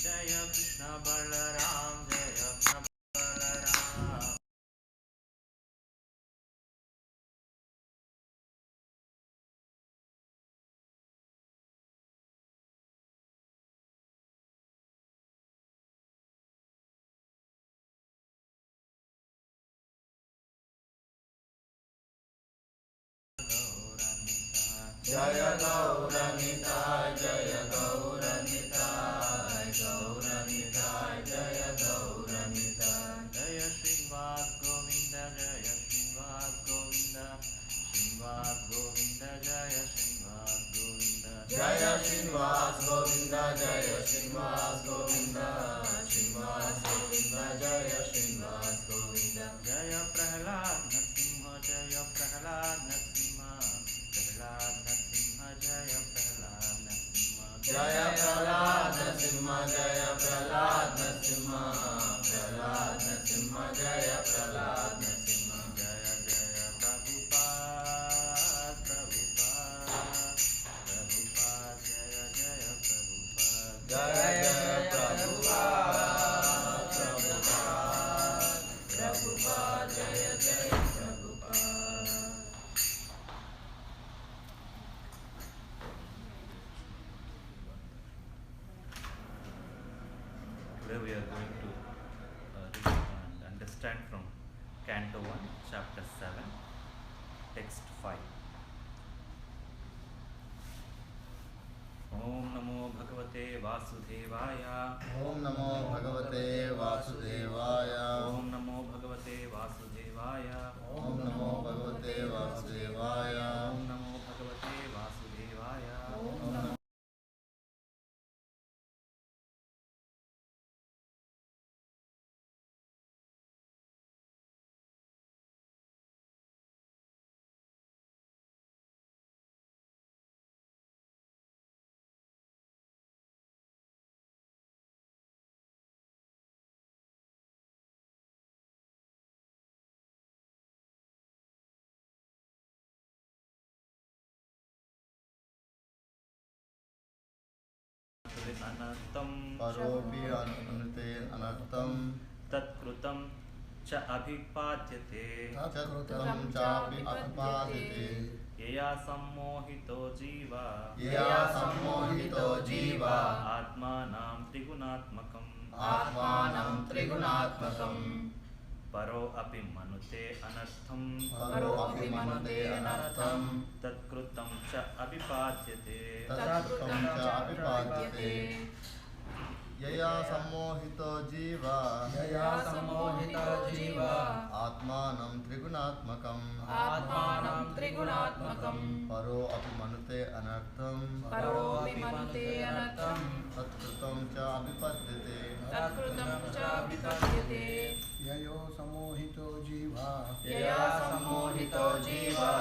Jaya Krishna Balaram, Jaya Krishna Balaram. Jaya Gauranitai, Jaya Gauranitai, Gauranitai, Jaya Gauranitai. Jaya Srinivas Govinda, Jaya Srinivas Govinda, Srinivas Govinda, Jaya Srinivas Govinda. Jaya Srinivas Govinda, Jaya Srinivas Govinda, Srinivas Govinda, Jaya Srinivas Govinda. Jaya Prahlad Narasimha, Jaya Prahlad Narasimha, Prahlad Narasimha, Jaya Prahlad Narasimha. Jaya Prahlad Narasimha, Jaya Prahlad Narasimha, Prahlad Narasimha, Jaya Prahlad Narasimha. Jaya Jaya Prabhupada, Prabhupada, Prabhupada, Jaya Jaya Prabhupada. Jaya Jaya Prabhupada, Prabhupada, Prabhupada, Jaya Jaya Prabhupada. Today we are going to read and understand from Canto 1, Chapter 7, Text 5. Om Namo Bhagavate Vasudevaya. Om Namo Bhagavate Vasudevaya. Om Namo Bhagavate Vasudevaya. Om Namo Bhagavate Vasudevaya. Om Namo Bhagavate Vasudevaya. Om Namo Anartam Paropi Anute Anartam Tatkrutam Cha Abhipadyate Chakrutam Chapi Apadite Yaya Sammohito Jiva Yaya Sammohito Jiva Atmanam Trigunatmakam Atmanam Trigunatmakam Paro Api Manute Anartham Paro Api Manute Anartham Tatkrutam Cha Abhipadyate Tatkrutam Cha Apipadyate Yaya Sammohito Jiva Yaya Sammohito Jiva Atmanam Trigunatmakam Atmanam Trigunatmakam Paro Api Manute Anartham Paro Api Manute Anartham Tatkrutam Cha Apipadyate Tatkrutam Cha Vipadyate Yayo Sammohito Jiva Yaya Sammohito Jiva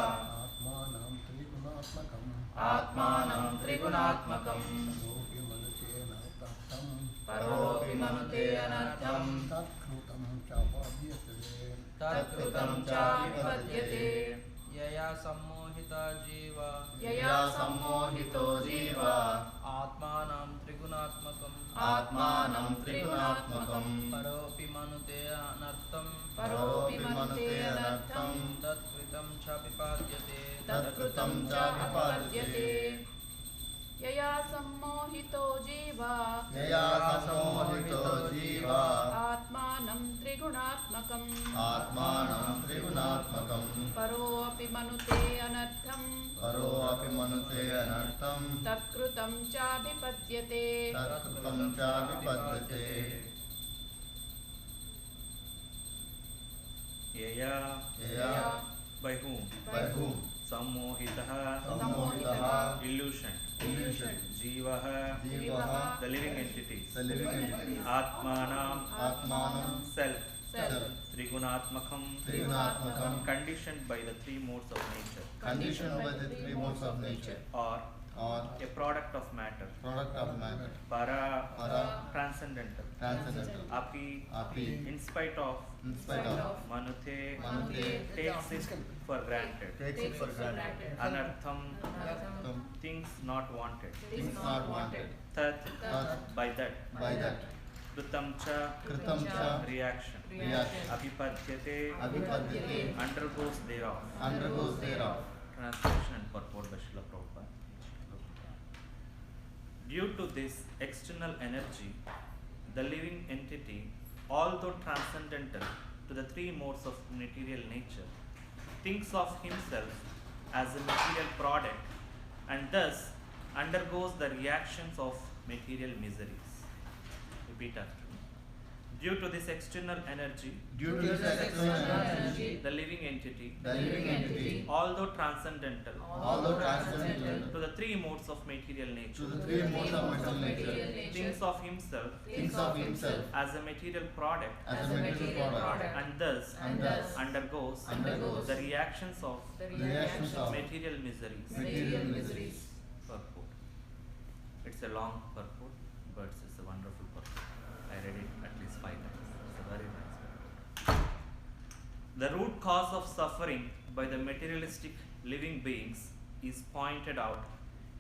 Atmanam Trigunaatmakam Atmanam Trigunatmakam Paropi Manute Anartham Paropi Manute Anartham Tatkrutam Chapadyate Tatkrutam Cha Vipadyate Yaya Sammohita Jiva Yaya Sammohito Jiva Atmanam Trigunatmakam Atmanam Trigunatmakam Paropi Manute Anartham Paropi Manute Anartham Tatkritam Cha Vipadyate Tatkrutam Cha Vipadyate Yaya Sammohito Jiva Yaya Sammohito Jiva Atmanam Trigunatmakam Atmanam Trigunatmakam Paro Api Manute Anartham Paro Api Manute Anartham Tatkrutam Cha Vipadyate Tatkrutam Cha Vipadyate Yaya Yaya by whom? By whom? Sammohitaha Sammohitaha illusion. Illusion Jivaha Jivaha the living entities. The living entity Atmanam Atmanam self. Self Trigunatmakam Trigunatmakam conditioned by the three modes of nature Conditioned by the three modes of nature or or a product of matter. product of matter Para transcendental. transcendental Api Api in spite of in spite of Manute Manute takes it for granted. takes it for granted Anartham Anartham things not wanted. things not wanted tat, tat, by that, by that, kritam kritam cha, reaction, reaction, apipadyate, avipadyate, undergoes thereof. undergoes thereof. Translation and purport by Srila Prabhupada. Due to this external energy, the living entity, although transcendental to the three modes of material nature, thinks of himself as a material product and thus undergoes the reactions of material miseries. Repeat after me. Due to this external energy, Due to this external energy, the living entity, the living entity, although transcendental although transcendental to the three modes of material to nature, the three modes of material nature, thinks of himself thinks of himself as a material product as a material product and thus undergoes the reactions of the reactions of material miseries. material miseries. Purport. It's a long purport, but it's a wonderful purport. I read it at least 5 times. It's a very nice purport. The root cause of suffering by the materialistic living beings is pointed out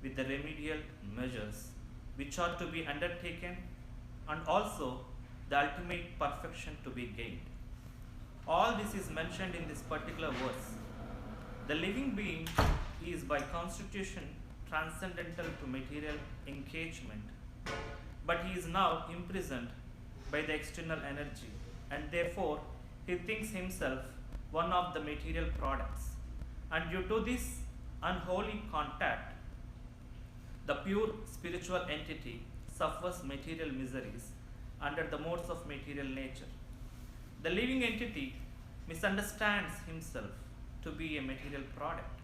with the remedial measures which are to be undertaken and also the ultimate perfection to be gained. All this is mentioned in this particular verse. The living being is by constitution transcendental to material engagement, but he is now imprisoned by the external energy and therefore he thinks himself one of the material products. And due to this unholy contact, the pure spiritual entity suffers material miseries under the modes of material nature. The living entity misunderstands himself to be a material product.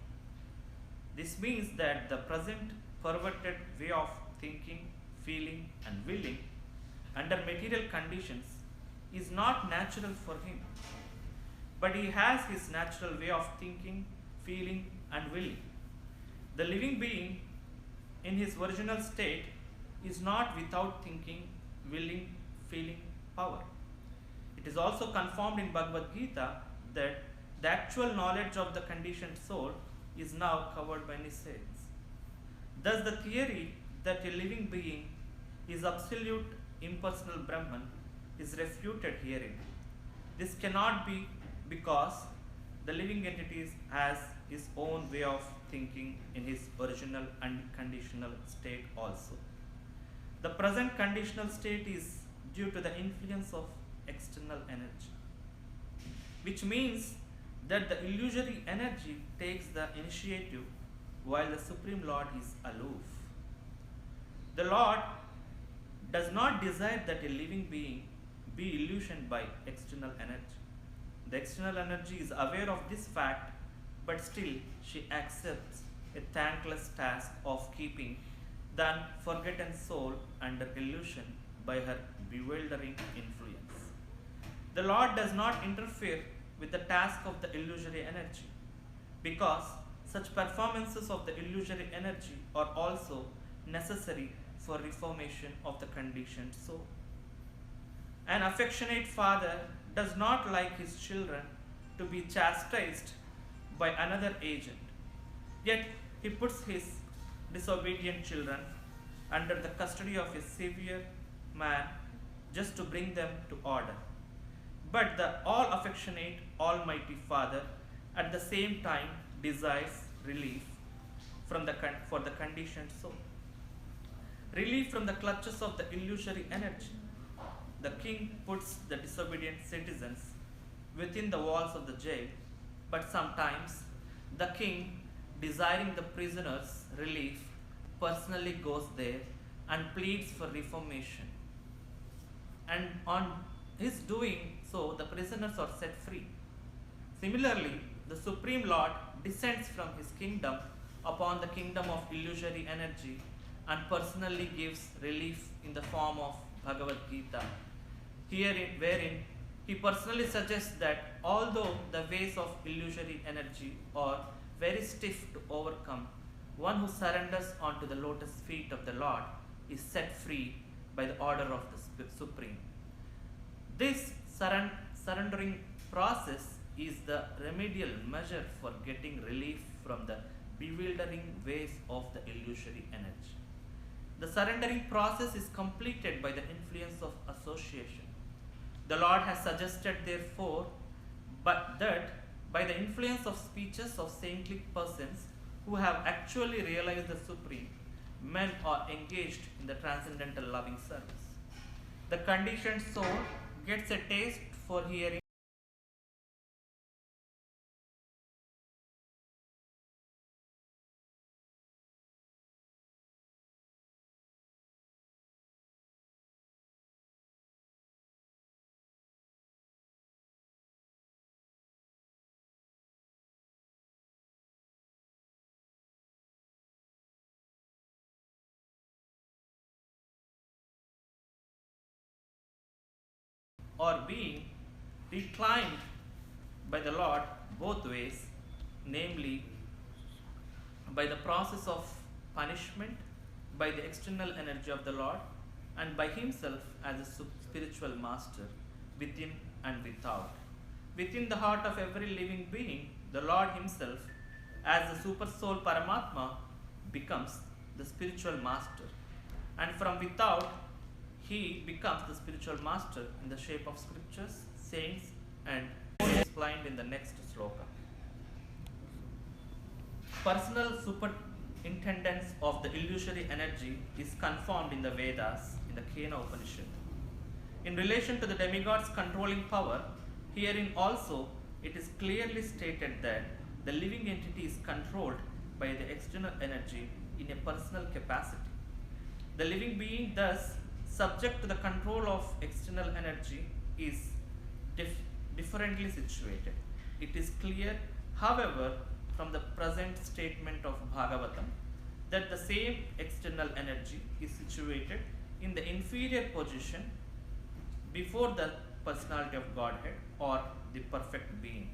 This means that the present perverted way of thinking, feeling, and willing under material conditions is not natural for him, but he has his natural way of thinking, feeling, and willing. The living being in his original state is not without thinking, willing, feeling, power. It is also confirmed in Bhagavad Gita that the actual knowledge of the conditioned soul is now covered by saints. Thus, the theory that a living being is absolute impersonal Brahman is refuted herein. This cannot be because the living entity has his own way of thinking in his original and conditional state also. The present conditional state is due to the influence of external energy, which means that the illusory energy takes the initiative while the Supreme Lord is aloof. The Lord does not desire that a living being be illusioned by external energy. The external energy is aware of this fact, but still she accepts a thankless task of keeping the unforgotten soul under illusion by her bewildering influence. The Lord does not interfere with the task of the illusory energy, because such performances of the illusory energy are also necessary for reformation of the conditioned soul. An affectionate father does not like his children to be chastised by another agent, yet he puts his disobedient children under the custody of a severe man just to bring them to order. But the all affectionate Almighty Father at the same time desires relief for the conditioned soul. Relief from the clutches of the illusory energy. The king puts the disobedient citizens within the walls of the jail, but sometimes the king, desiring the prisoners' relief, personally goes there and pleads for reformation. And on his doing so, the prisoners are set free. Similarly, the Supreme Lord descends from his kingdom upon the kingdom of illusory energy and personally gives relief in the form of Bhagavad Gita, wherein he personally suggests that although the ways of illusory energy are very stiff to overcome, one who surrenders onto the lotus feet of the Lord is set free by the order of the Supreme. This surrendering process is the remedial measure for getting relief from the bewildering ways of the illusory energy. the surrendering process is completed by the influence of association. The Lord has suggested, therefore, but that by the influence of speeches of saintly persons who have actually realized the Supreme, men are engaged in the transcendental loving service. The conditioned soul gets a taste for hearing or being reclaimed by the Lord both ways, namely by the process of punishment, by the external energy of the Lord, and by Himself as a spiritual master, within and without. Within the heart of every living being, the Lord Himself, as the super soul Paramatma, becomes the spiritual master, and from without, He becomes the spiritual master in the shape of scriptures, saints, and explained in the next sloka. Personal superintendence of the illusory energy is confirmed in the Vedas, in the Kena Upanishad. In relation to the demigod's controlling power, herein also it is clearly stated that the living entity is controlled by the external energy in a personal capacity. The living being, thus subject to the control of external energy, is differently situated. It is clear, however, from the present statement of Bhagavatam that the same external energy is situated in the inferior position before the personality of Godhead or the perfect being.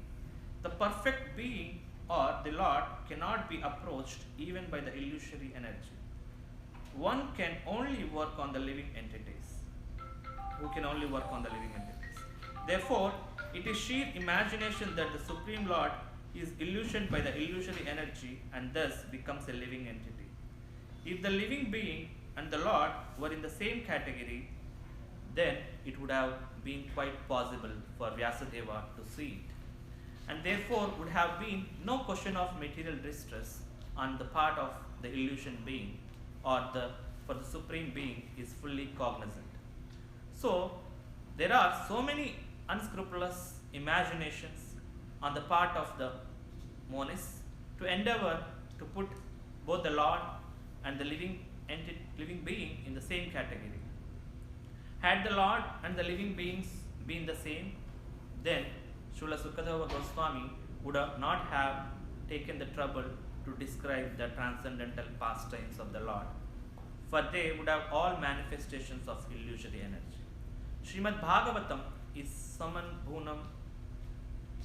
The perfect being or the Lord cannot be approached even by the illusory energy. One can only work on the living entities. Who can only work on the living entities? Therefore, it is sheer imagination that the Supreme Lord is illusioned by the illusory energy and thus becomes a living entity. If the living being and the Lord were in the same category, then it would have been quite possible for Vyasadeva to see it. And therefore would have been no question of material distress on the part of the illusion being, or for the Supreme Being is fully cognizant. So there are so many unscrupulous imaginations on the part of the monists to endeavor to put both the Lord and the living being in the same category. Had the Lord and the living beings been the same, then Srila Sukadeva Goswami would not have taken the trouble to describe the transcendental pastimes of the Lord, for they would have all manifestations of illusory energy. Srimad Bhagavatam is Samanbhunam,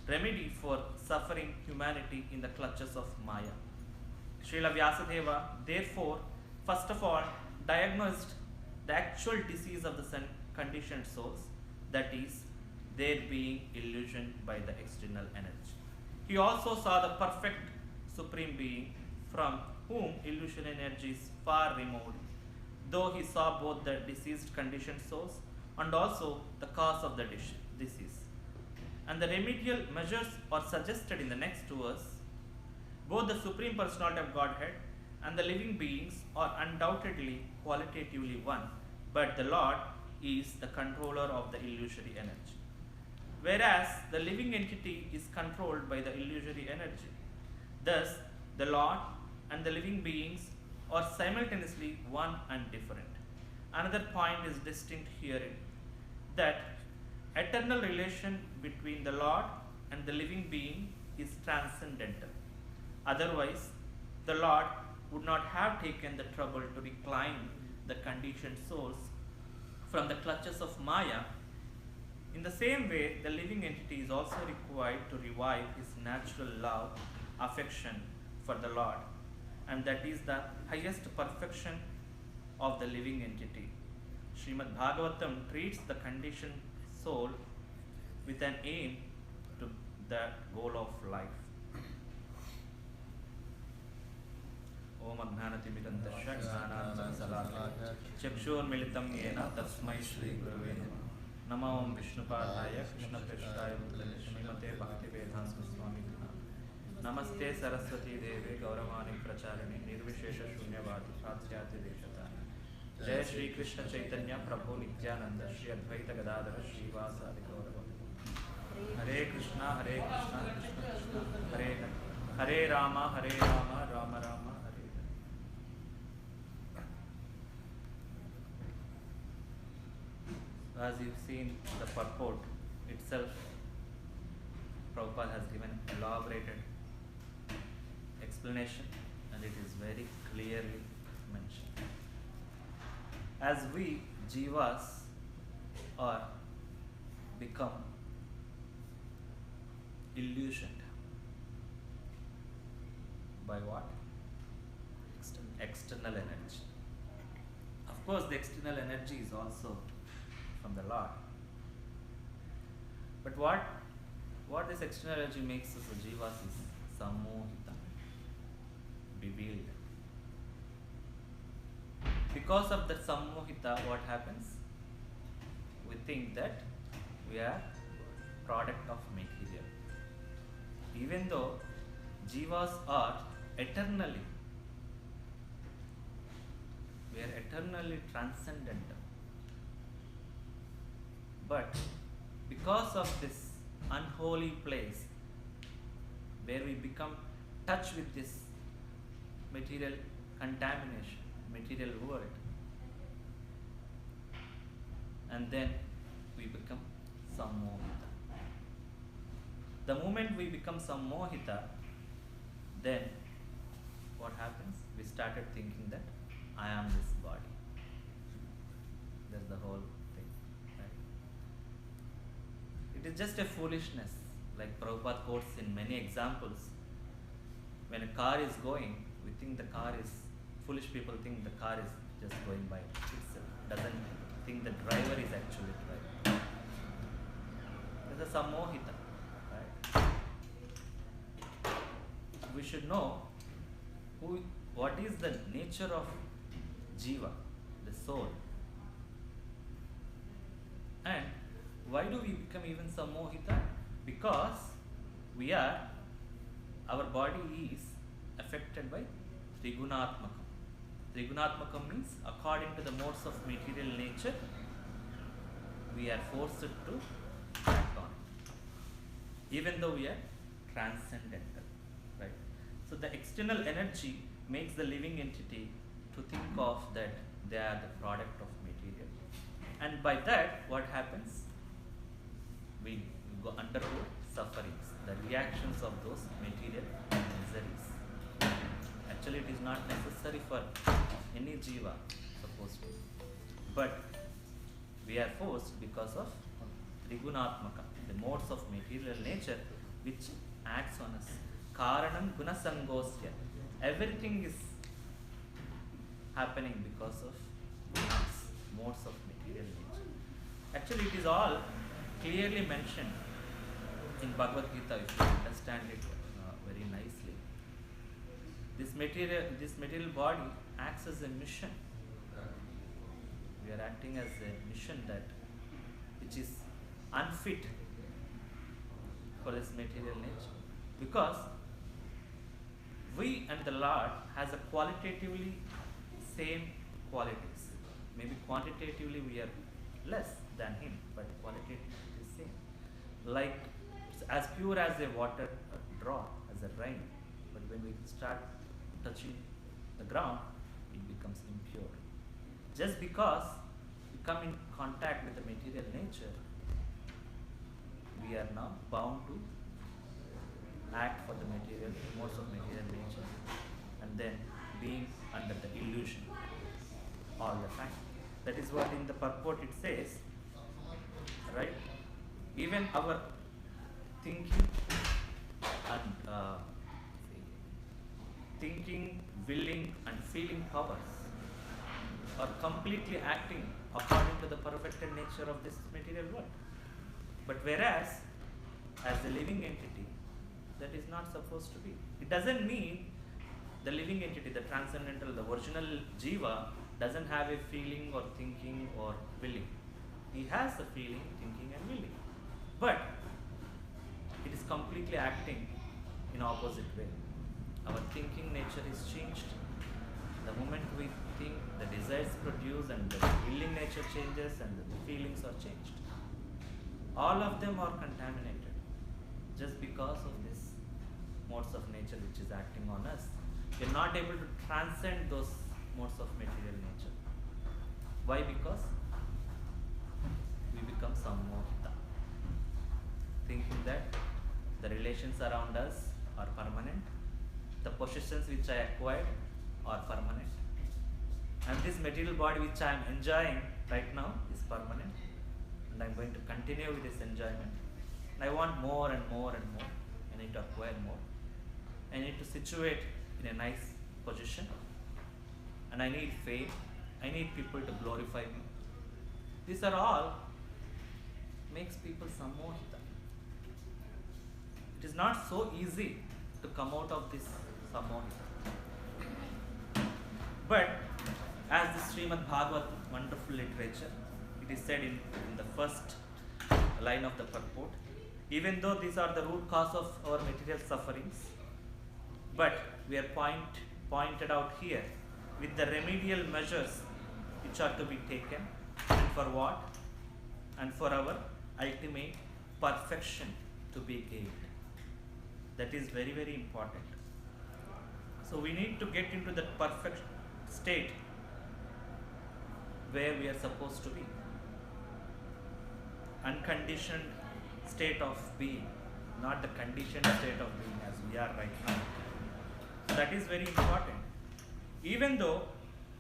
remedy for suffering humanity in the clutches of Maya. Srila Vyasadeva, therefore, first of all, diagnosed the actual disease of the conditioned souls, that is, their being illusioned by the external energy. He also saw the perfect Supreme Being, from whom illusion energy is far removed, though he saw both the diseased conditioned souls and also the cause of the disease. And the remedial measures are suggested in the next verse. Both the Supreme Personality of Godhead and the living beings are undoubtedly qualitatively one, but the Lord is the controller of the illusory energy, whereas the living entity is controlled by the illusory energy. Thus, the Lord and the living beings are simultaneously one and different. Another point is distinct herein, that eternal relation between the Lord and the living being is transcendental. Otherwise, the Lord would not have taken the trouble to reclaim the conditioned souls from the clutches of Maya. In the same way, the living entity is also required to revive his natural love, affection for the Lord, and that is the highest perfection of the living entity. Srimad Bhagavatam treats the conditioned soul with an aim to the goal of life. ओम अज्ञानतिमिरन्तस्य ज्ञानाञ्जनशलाकया चक्षुर्मिलितं येन तस्मै श्रीगुरवे नमः। नमो ओं विष्णुपादाय कृष्णप्रेष्ठाय भूतले श्रीमते भक्तिवेदान्तस्वामिने नमः। नमस्ते सरस्वती देवे गौरवाणी प्रचारिणे निर्विशेषशून्यवादी पाश्चात्यदेशतारिणे। जय श्री कृष्ण चैतन्य प्रभु नित्यानंद श्री अद्वैत गदाधर श्रीवासादि गौरभक्तो। हरे कृष्णा कृष्ण कृष्ण हरे हरे, हरे Ram Ram Ram Hare Hare. As you've seen the purport itself, Prabhupada has given elaborated explanation and it is very clearly mentioned. As we jivas are become illusioned by what? External energy. Of course, the external energy is also from the Lord. But what this external energy makes us a jivas is samohita, bewildered. Because of that samohita, what happens? We think that we are product of material. Even though jivas are eternally, we are eternally transcendental. But because of this unholy place where we become touch with this material contamination, material world, and then we become sammohita. The moment we become sammohita, then what happens? We started thinking that I am this body. That's the whole thing, right? It is just a foolishness, like Prabhupada quotes in many examples. When a car is going, we think the car is, foolish people think the car is just going by itself, doesn't think the driver is actually driving. There's a sammohita, right? We should know what is the nature of jiva, the soul. And why do we become even sammohita? Because our body is affected by trigunatmakam. Trigunatmakam means according to the modes of material nature, we are forced to act on it, even though we are transcendental, right? So the external energy makes the living entity to think of that they are the product of material. And by that, what happens? We go undergo sufferings, the reactions of those material miseries. Actually, it is not necessary for any jiva, supposed to. But we are forced because of trigunatmaka, the modes of material nature which acts on us. Karanam gunasangosya. Everything is happening because of modes of material nature. Actually, it is all clearly mentioned in Bhagavad Gita if you understand it very nicely. This material body acts as a mission. We are acting as a mission which is unfit for this material nature, because we and the Lord has a qualitatively same qualities. Maybe quantitatively we are less than Him, but qualitatively it is same. Like it's as pure as a water drop, as a rain. But when we start touching the ground, it becomes impure. Just because we come in contact with the material nature, we are now bound to act for the material, modes of material nature, and then being under the illusion all the time. That is what in the purport it says, right? Even our thinking and willing and feeling powers are completely acting according to the perfected nature of this material world. But whereas, as a living entity, that is not supposed to be. It doesn't mean The living entity, the transcendental, the original Jiva doesn't have a feeling or thinking or willing. He has a feeling, thinking and willing. But it is completely acting in opposite way. Our thinking nature is changed. The moment we think, the desires produce and the willing nature changes and the feelings are changed. All of them are contaminated just because of this modes of nature which is acting on us. We are not able to transcend those modes of material nature. Why? Because we become sammohita, thinking that the relations around us are permanent, the possessions which I acquired are permanent, and this material body which I am enjoying right now is permanent, and I am going to continue with this enjoyment. And I want more and more and more. I need to acquire more. I need to situate in a nice position, and I need fame. I need people to glorify me. These are all makes people sammohita. It is not so easy to come out of this sammohita. But as the Srimad Bhagavat wonderful literature, it is said in the first line of the purport, even though these are the root cause of our material sufferings, but we are pointed out here with the remedial measures which are to be taken, and for what? And for our ultimate perfection to be gained. That is very, very important. So we need to get into that perfect state where we are supposed to be. Unconditioned state of being, not the conditioned state of being as we are right now. So that is very important. Even though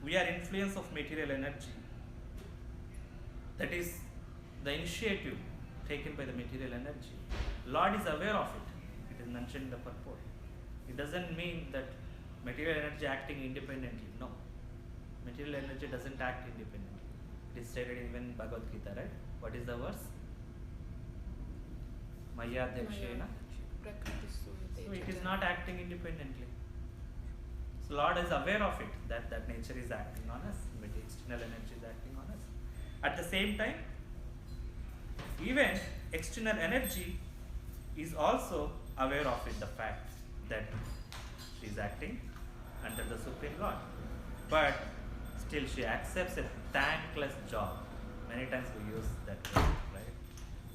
we are influence of material energy, that is the initiative taken by the material energy. Lord is aware of it. It is mentioned in the purport. It doesn't mean that material energy acting independently. No. Material energy doesn't act independently. It is stated even in Bhagavad Gita, right? What is the verse? Maya Dhakshena. So it is not acting independently. So Lord is aware of it, that nature is acting on us, external energy is acting on us. At the same time, even external energy is also aware of it, the fact that she is acting under the Supreme Lord. But still she accepts a thankless job. Many times we use that word, right?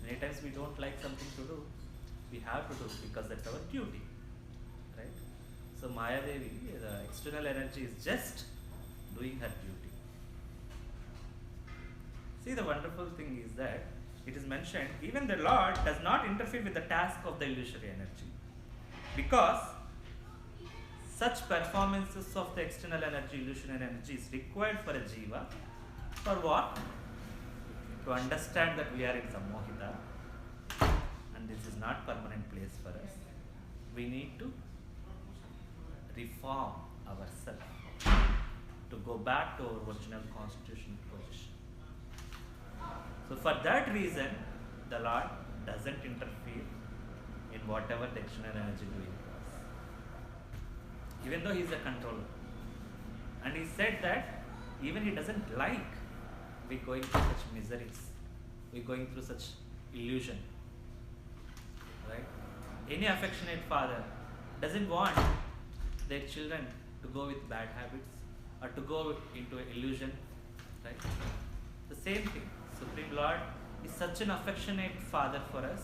Many times we don't like something to do. We have to do because that's our duty, right? So Maya Devi, the external energy is just doing her duty. See, the wonderful thing is that it is mentioned, even the Lord does not interfere with the task of the illusory energy, because such performances of the external energy, illusionary energy, is required for a jiva. For what? To understand that we are in sammohita and this is not permanent place for us. We need to reform ourselves to go back to our original constitutional position. So for that reason, the Lord doesn't interfere in whatever the external energy doing to us, even though he is a controller. And he said that even he doesn't like we going through such miseries, we going through such illusion, right? Any affectionate father doesn't want their children to go with bad habits or to go into illusion, right? The same thing. Supreme Lord is such an affectionate father for us.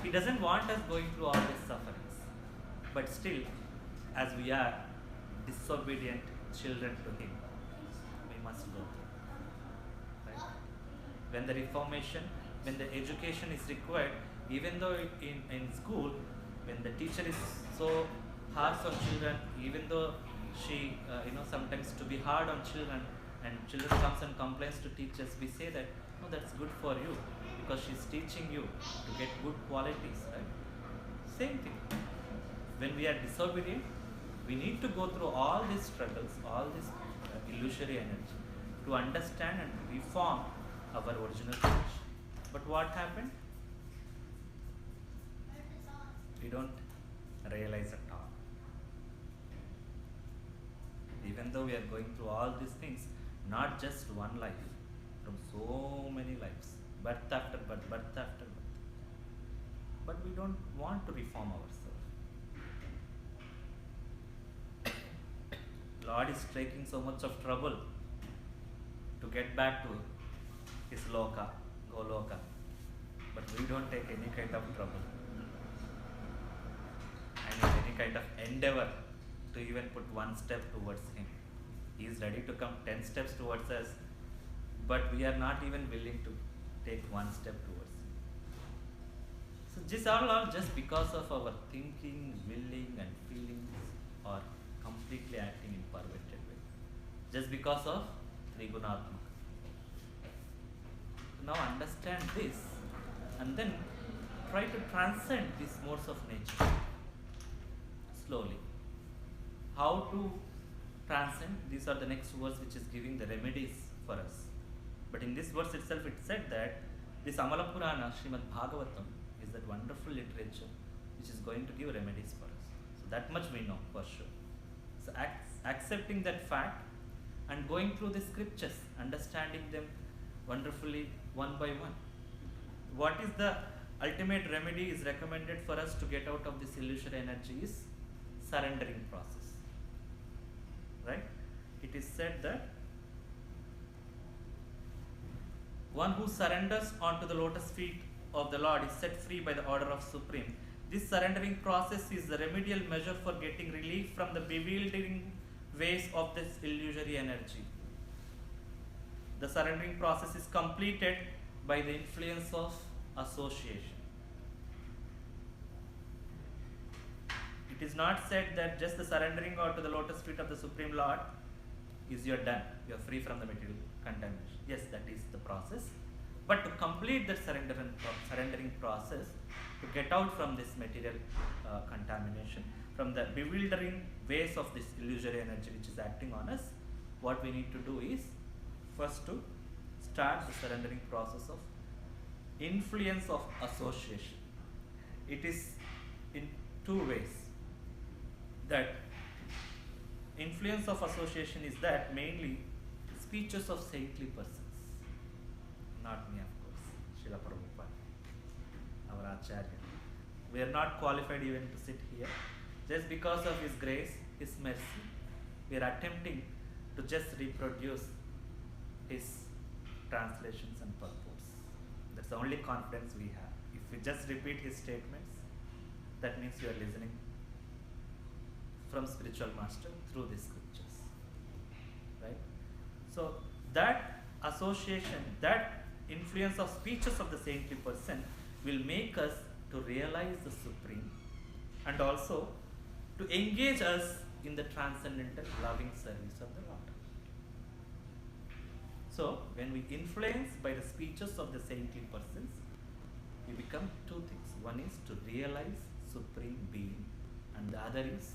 He doesn't want us going through all these sufferings. But still, as we are disobedient children to him, we must go through. Right? When the reformation, when the education is required, even though in school, when the teacher is so harsh on children, even though she, sometimes to be hard on children, and children comes and complains to teachers, we say that, no, that's good for you, because she's teaching you to get good qualities, right? Same thing. When we are disobedient, we need to go through all these struggles, all this illusory energy, to understand and reform our original condition. But what happened? We don't realize at all. even though we are going through all these things, not just one life, from so many lives, birth after birth, birth after birth. But we don't want to reform ourselves. Lord is taking so much of trouble to get back to his loka, goloka. But we don't take any kind of trouble and any kind of endeavor to even put one step towards him. He is ready to come 10 steps towards us, but we are not even willing to take one step towards him. So these are all just because of our thinking, willing and feelings, or completely acting in perverted way. Just because of Trigunatmaka. Now understand this and then try to transcend these modes of nature slowly. How to transcend? These are the next words which is giving the remedies for us. But in this verse itself it said that this Amala Purana, Srimad Bhagavatam, is that wonderful literature which is going to give remedies for us. So that much we know for sure. So accepting that fact and going through the scriptures, understanding them wonderfully one by one. What is the ultimate remedy is recommended for us to get out of this illusory energy is surrendering process. Right? It is said that one who surrenders onto the lotus feet of the Lord is set free by the order of Supreme. This surrendering process is the remedial measure for getting relief from the bewildering ways of this illusory energy. The surrendering process is completed by the influence of association. It is not said that just the surrendering onto the lotus feet of the Supreme Lord is you're done, you're free from the material contamination. Yes, that is the process. But to complete that surrendering process, to get out from this material contamination, from the bewildering ways of this illusory energy which is acting on us, what we need to do is first to start the surrendering process of influence of association. It is in two ways. That influence of association is that mainly speeches of saintly persons. Not me, of course, Srila Prabhupada, our Acharya. We are not qualified even to sit here. Just because of His grace, His mercy, we are attempting to just reproduce His translations and purports. That's the only confidence we have. If we just repeat His statements, that means you are listening from spiritual master through the scriptures. Right? So that association, that influence of speeches of the saintly person will make us to realize the Supreme and also to engage us in the transcendental loving service of the Lord. So when we influence by the speeches of the saintly persons, we become two things. One is to realize Supreme Being and the other is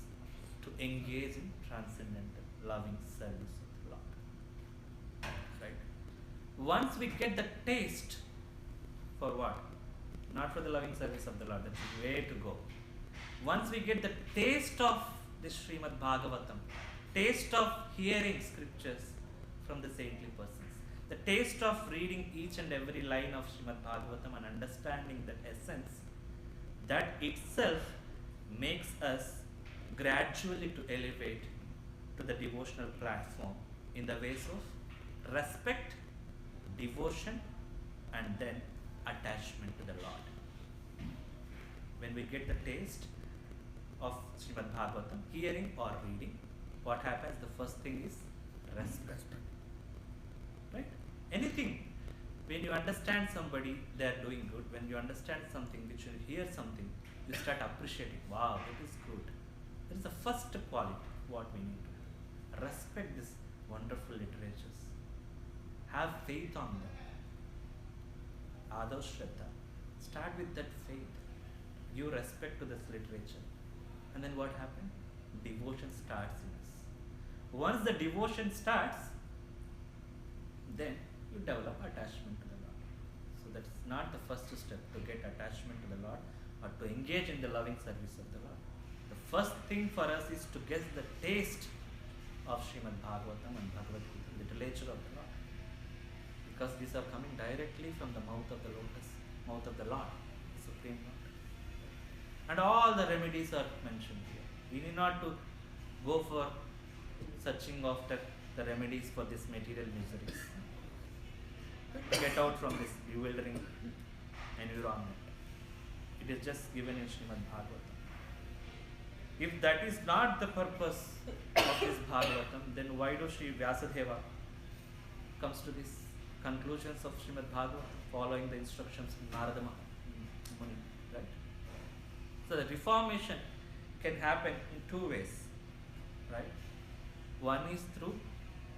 to engage in transcendental loving service of the Lord. Right? Once we get the taste for what? Not for the loving service of the Lord, that's the way to go. Once we get the taste of the Srimad Bhagavatam, taste of hearing scriptures from the saintly persons, the taste of reading each and every line of Srimad Bhagavatam and understanding that essence, that itself makes us gradually to elevate to the devotional platform in the ways of respect, devotion, and then attachment to the Lord. When we get the taste of Srimad Bhagavatam, hearing or reading, what happens? The first thing is respect. Right? Anything. When you understand somebody, they are doing good. When you understand something, which you hear something, you start appreciating. Wow, that is good. That is the first quality what we need to have. Respect these wonderful literatures. Have faith on them. Adav Shraddha. Start with that faith. Give respect to this literature. And then what happens? Devotion starts in us. Once the devotion starts, then you develop attachment to the Lord. So that's not the first step to get attachment to the Lord or to engage in the loving service of the Lord. The first thing for us is to get the taste of Srimad Bhagavatam and Bhagavad Gita, literature of the Lord. Because these are coming directly from the mouth of the lotus, mouth of the Lord, the Supreme Lord. And all the remedies are mentioned here. We need not to go for searching after the remedies for this material miseries. Get out from this bewildering environment. It is just given in Srimad Bhagavatam. If that is not the purpose of this Bhagavatam, then why do Sri Vyasadeva comes to these conclusions of Srimad Bhagavatam following the instructions of Narada Muni, right? So the reformation can happen in two ways, right? One is through,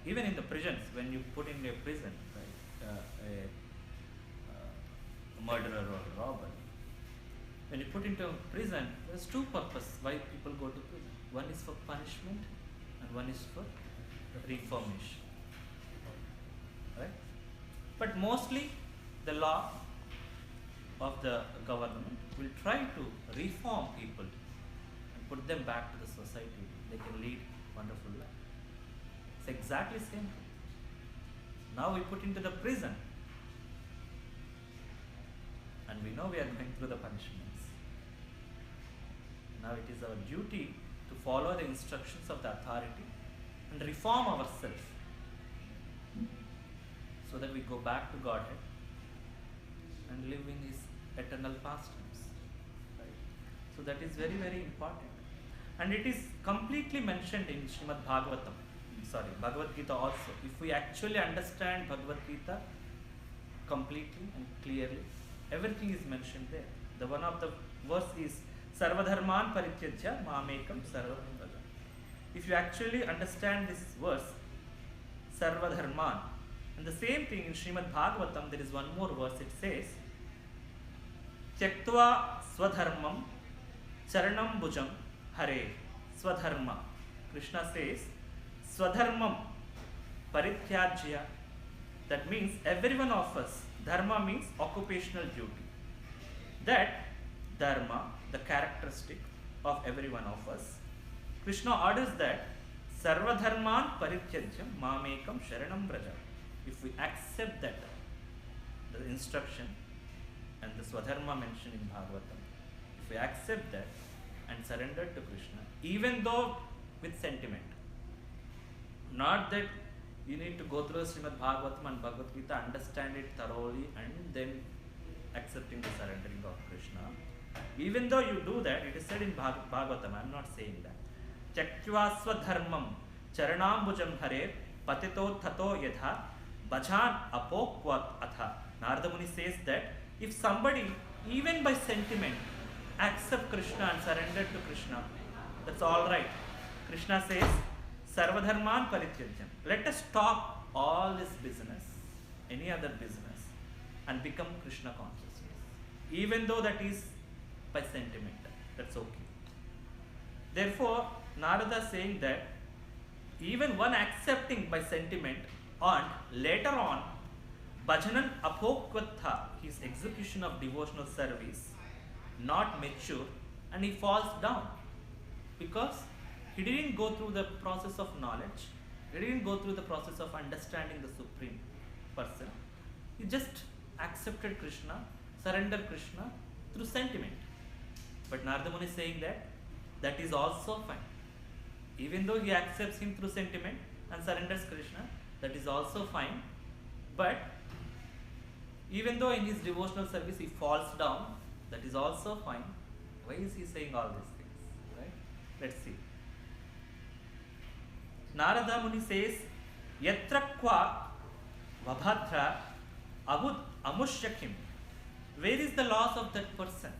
even in the prisons, when you put in a prison, right, a murderer or a robber, when you put into prison, there's two purposes why people go to prison. One is for punishment and one is for reformation, right? But mostly the law of the government will try to reform people and put them back to the society. They can lead wonderful life. It's exactly the same thing. Now we put into the prison and we know we are going through the punishments. Now it is our duty to follow the instructions of the authority and reform ourselves so that we go back to Godhead and live in His eternal pastimes. Right? So that is very, very important. And it is completely mentioned in Srimad Bhagavatam. Bhagavad Gita also. If we actually understand Bhagavad Gita completely and clearly, everything is mentioned there. The one of the verse is Sarvadharman Parityajya Mamekam Sarvam Vraja. If you actually understand this verse, Sarvadharman, and the same thing in Srimad Bhagavatam, there is one more verse, it says, Tyaktva Swadharmam Charanam Bhujam Hare Swadharma. Krishna says, Swadharmam Parityajya. That means every one of us, dharma means occupational duty. That dharma, the characteristic of every one of us, Krishna orders that Sarvadharman Parityajyam Mamekam Sharanam Vraja. If we accept that, the instruction and the Swadharma mentioned in Bhagavatam, if we accept that and surrender to Krishna, even though with sentiment, not that you need to go through Srimad Bhagavatam and Bhagavad Gita, understand it thoroughly and then accepting the surrendering of Krishna. Even though you do that, it is said in Bhagavatam, I am not saying that. Tyaktva Swadharmam Charanambujam Hare Patito Tato Yatha Bhajan Apokvat Atha. Narada Muni says that if somebody, even by sentiment, accept Krishna and surrender to Krishna, that's all right. Krishna says, Sarvadharman Parityajyam. Let us stop all this business, any other business, and become Krishna consciousness. Even though that is by sentiment, that's okay. Therefore, Narada is saying that even one accepting by sentiment and later on, Bhajanan Apokvatha, his execution of devotional service, not mature, and he falls down because he didn't go through the process of knowledge, he didn't go through the process of understanding the Supreme Person. He just accepted Krishna, surrendered Krishna through sentiment. But Narada Muni is saying that that is also fine. Even though he accepts him through sentiment and surrenders Krishna, that is also fine. But even though in his devotional service he falls down, that is also fine. Why is he saying all these things? Right? Let's see. Narada Muni says, Yatra kwa vabhadra avud amushyakim. Where is the loss of that person?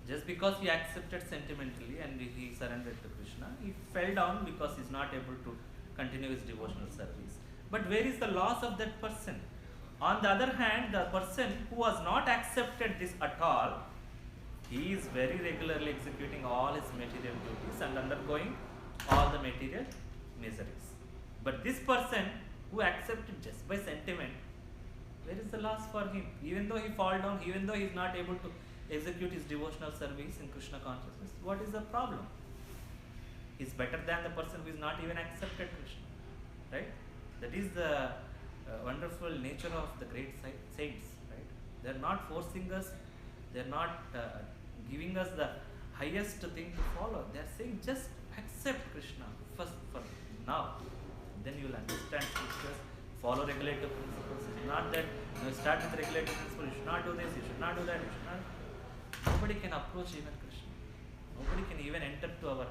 Just because he accepted sentimentally and he surrendered to Krishna, he fell down because he is not able to continue his devotional service. But where is the loss of that person? On the other hand, the person who has not accepted this at all, he is very regularly executing all his material duties and undergoing all the material miseries. But this person who accepted just by sentiment, where is the loss for him? Even though he fall down, even though he is not able to execute his devotional service in Krishna consciousness, what is the problem? He's better than the person who is not even accepted Krishna. Right? That is the wonderful nature of the great saints. Right? They are not forcing us, they are not giving us the highest thing to follow. They are saying just accept Krishna first for now. Then you will understand scriptures, follow regulative principles. It's not that you start with regulative principles, you should not do this, you should not do that, you should not. Nobody can approach even Krishna. Nobody can even enter to our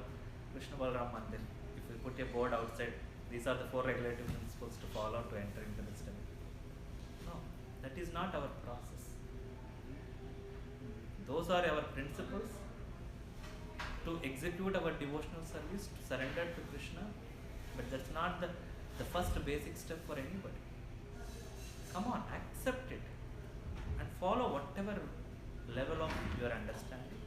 Krishna Balaram Mandir. If we put a board outside, these are the 4 regulative principles to follow to enter into this temple. No, that is not our process. Those are our principles to execute our devotional service, to surrender to Krishna, but that's not the first basic step for anybody. Come on, accept it and follow whatever level of your understanding,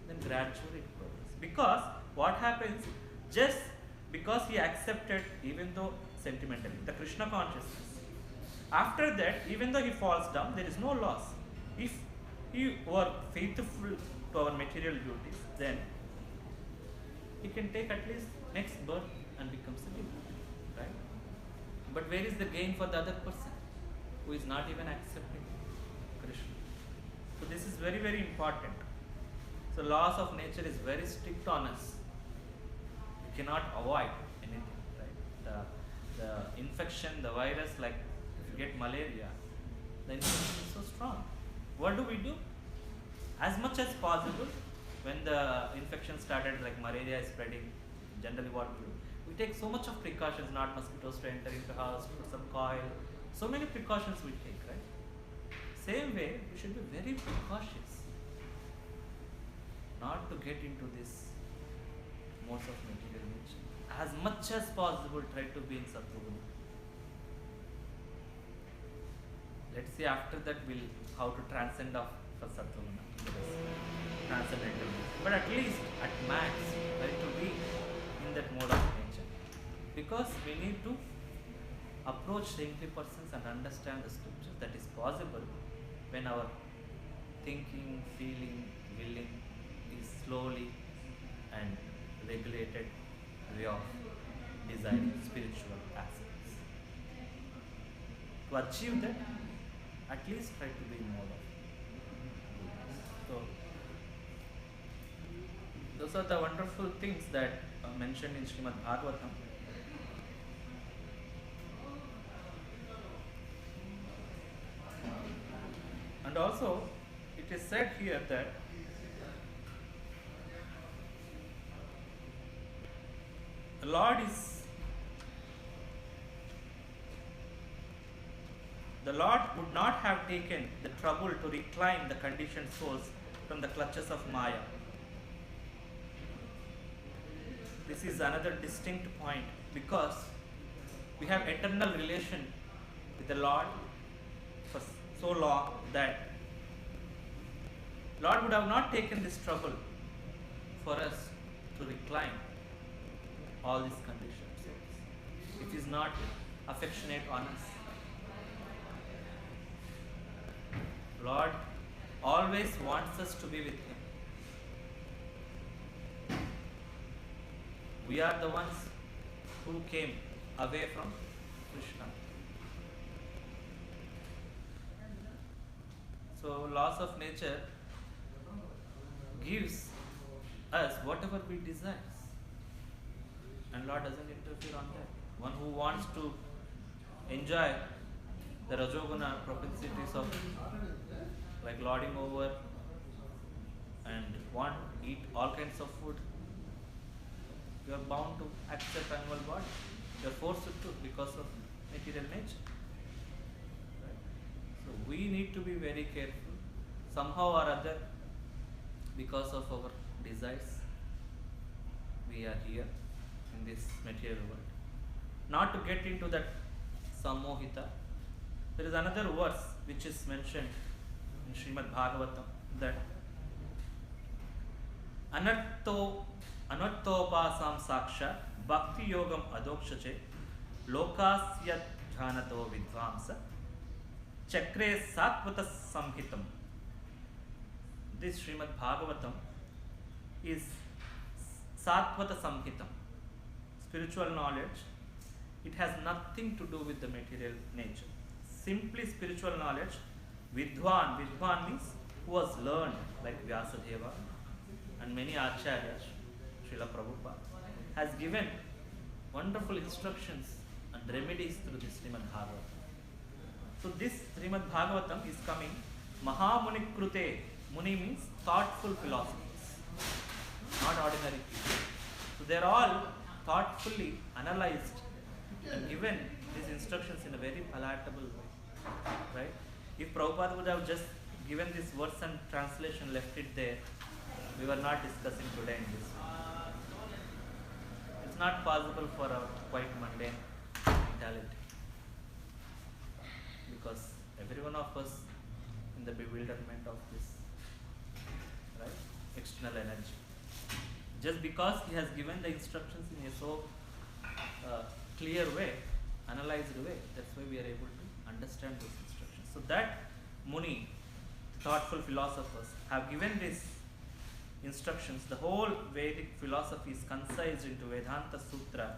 then gradually it progresses. Because what happens, just because he accepted, even though sentimentally, the Krishna consciousness, after that, even though he falls down, there is no loss. If he were faithful to our material duties, then he can take at least next birth and becomes a devotee, right? But where is the gain for the other person who is not even accepting Krishna? So this is very, very important. So laws of nature is very strict on us. You cannot avoid anything, right? The infection, the virus, like if you get malaria, the infection is so strong. What do? As much as possible, when the infection started, like malaria is spreading, generally what we do? We take so much of precautions, not mosquitoes to enter into house, put some coil, so many precautions we take, right? Same way, we should be very precautious not to get into this modes of material nature. As much as possible, try to be in Sattva-guna. Let's see after that how to transcend off for Sattva-guna, transcendental nature. But at least, at max, try to be in that mode of nature. Because we need to approach saintly persons and understand the scriptures. That is possible when our thinking, feeling, willing is slowly and regulated way of desiring spiritual aspects. To achieve that, at least try to be in mode of. So, those are the wonderful things that are mentioned in Srimad Bhagavatam. And also, it is said here that the Lord would not have taken the trouble to reclaim the conditioned souls from the clutches of Maya. This is another distinct point, because we have eternal relation with the Lord for so long that Lord would have not taken this trouble for us to reclaim all these conditioned souls if He is not affectionate on us. Lord always wants us to be with Him. We are the ones who came away from Krishna. So laws of nature gives us whatever we desire, and Lord doesn't interfere on that. One who wants to enjoy the Rajoguna propensities of like lording over and eat all kinds of food, you are bound to accept animal body. You are forced to because of material nature. Right? So we need to be very careful. Somehow or other, because of our desires, we are here in this material world. Not to get into that samohita. There is another verse which is mentioned in Srimad Bhagavatam, that anartopasam saksha bhakti yogam adokshache lokasya dhanato vidvamsa chakre satvata samhitam. This Srimad Bhagavatam is Satvata Samhitam, spiritual knowledge, it has nothing to do with the material nature. Simply spiritual knowledge, Vidwan, Vidwan means who was learned, like Vyasadeva and many acharyas, Srila Prabhupada, has given wonderful instructions and remedies through this Srimad Bhagavatam. So this Srimad Bhagavatam is coming Mahamuni Krute. Muni means thoughtful philosophers, not ordinary people. So they are all thoughtfully analyzed and given these instructions in a very palatable way. Right? If Prabhupada would have just given this words and translation, left it there, we were not discussing today in this way. It's not possible for a quite mundane mentality, because every one of us in the bewilderment of this, right, external energy. Just because he has given the instructions in a so clear way, analyzed way, that's why we are able to understand those instructions. So that Muni, thoughtful philosophers, have given these instructions. The whole Vedic philosophy is concised into Vedanta Sutra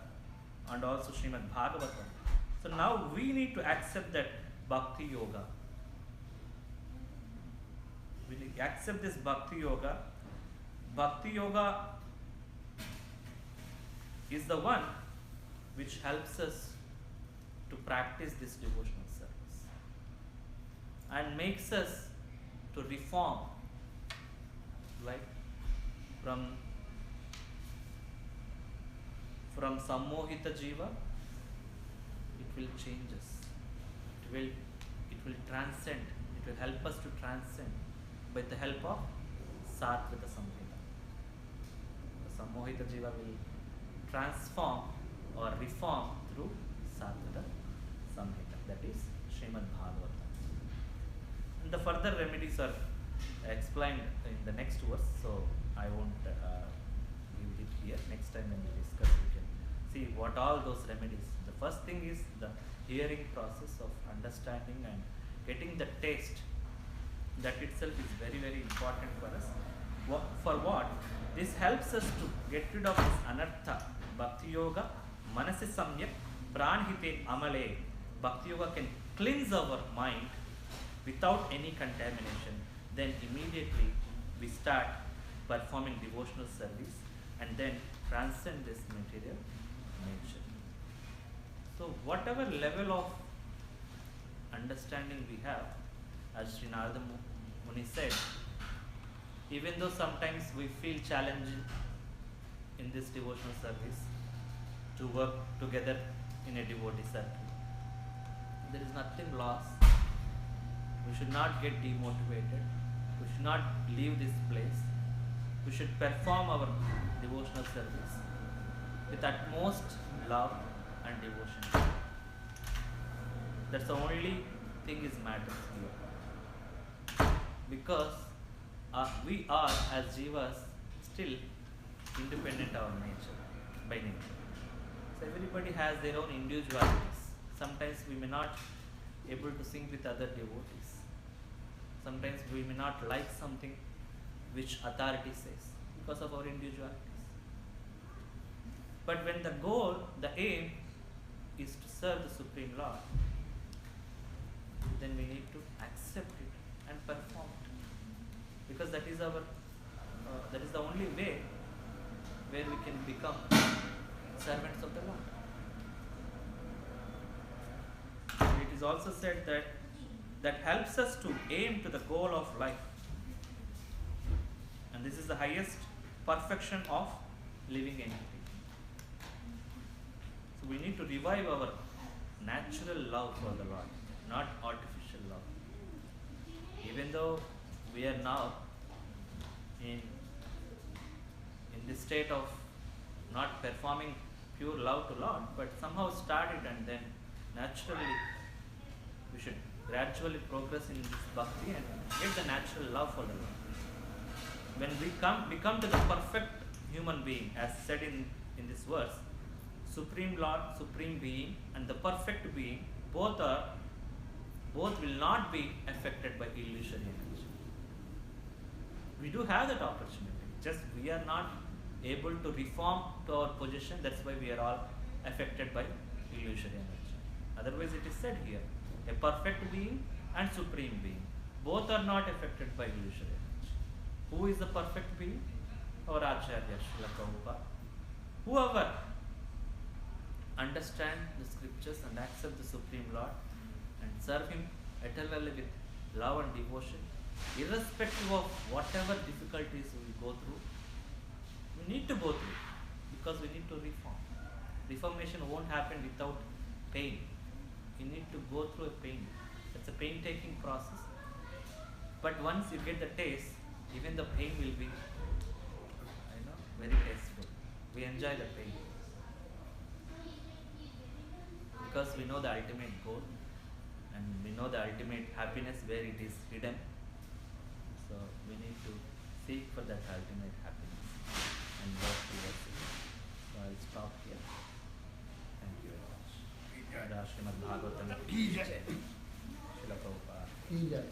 and also Srimad Bhagavatam. So now we need to accept that Bhakti Yoga. We need to accept this Bhakti Yoga. Bhakti Yoga is the one which helps us to practice this devotional service and makes us to reform, like from Sammohita Jiva, it will change us. It will transcend. It will help us to transcend by the help of Satvata Samhita. The Sammohita Jiva will transform or reform through Satvata Samhita, that is Srimad Bhagavatam. And the further remedies are explained in the next verse, so I won't give it here. Next time when we discuss, we can see what all those remedies. The first thing is the hearing process of understanding and getting the taste. That itself is very, very important for us. For what? This helps us to get rid of this anartha. Bhakti Yoga, Manasi Samyak, Pranhite Amale. Bhakti Yoga can cleanse our mind without any contamination. Then immediately we start performing devotional service and then transcend this material nature. So whatever level of understanding we have, as Sri Narada Muni said, even though sometimes we feel challenging in this devotional service to work together in a devotee circle, there is nothing lost. We should not get demotivated. We should not leave this place. We should perform our devotional service with utmost love and devotion. That's the only thing is matters here. Because we are as jivas still independent of nature, by nature. So everybody has their own individualities. Sometimes we may not able to sync with other devotees. Sometimes we may not like something which authority says because of our individualities. But when the goal, the aim is to serve the Supreme Lord, then we need to accept it and perform it, because that is our that is the only way where we can become servants of the Lord. It is also said that helps us to aim to the goal of life, and this is the highest perfection of living entity. So we need to revive our natural love for the Lord, not artificial love. Even though we are now in this state of not performing pure love to Lord, but somehow started, and then naturally we should gradually progress in this bhakti and get the natural love for the Lord. When we become to the perfect human being, as said in this verse, Supreme Lord, Supreme Being and the perfect being, both will not be affected by illusory energy. We do have that opportunity, just we are not able to reform to our position. That's why we are all affected by illusory energy. Otherwise, it is said here, a perfect being and supreme being, both are not affected by illusory energy. Who is the perfect being? Our Acharya Srila Prabhupada. Whoever understand the scriptures and accept the Supreme Lord and serve Him eternally with love and devotion, irrespective of whatever difficulties we go through, we need to go through because we need to reform. Reformation won't happen without pain. You need to go through a pain. It's a pain-taking process. But once you get the taste, even the pain will be, very tasteful. We enjoy the pain because we know the ultimate goal and we know the ultimate happiness where it is hidden. So we need to seek for that ultimate happiness and work towards it. So I'll stop here. Thank you very much. Srimad Bhagavatam. की जय Srila Prabhupada. की जय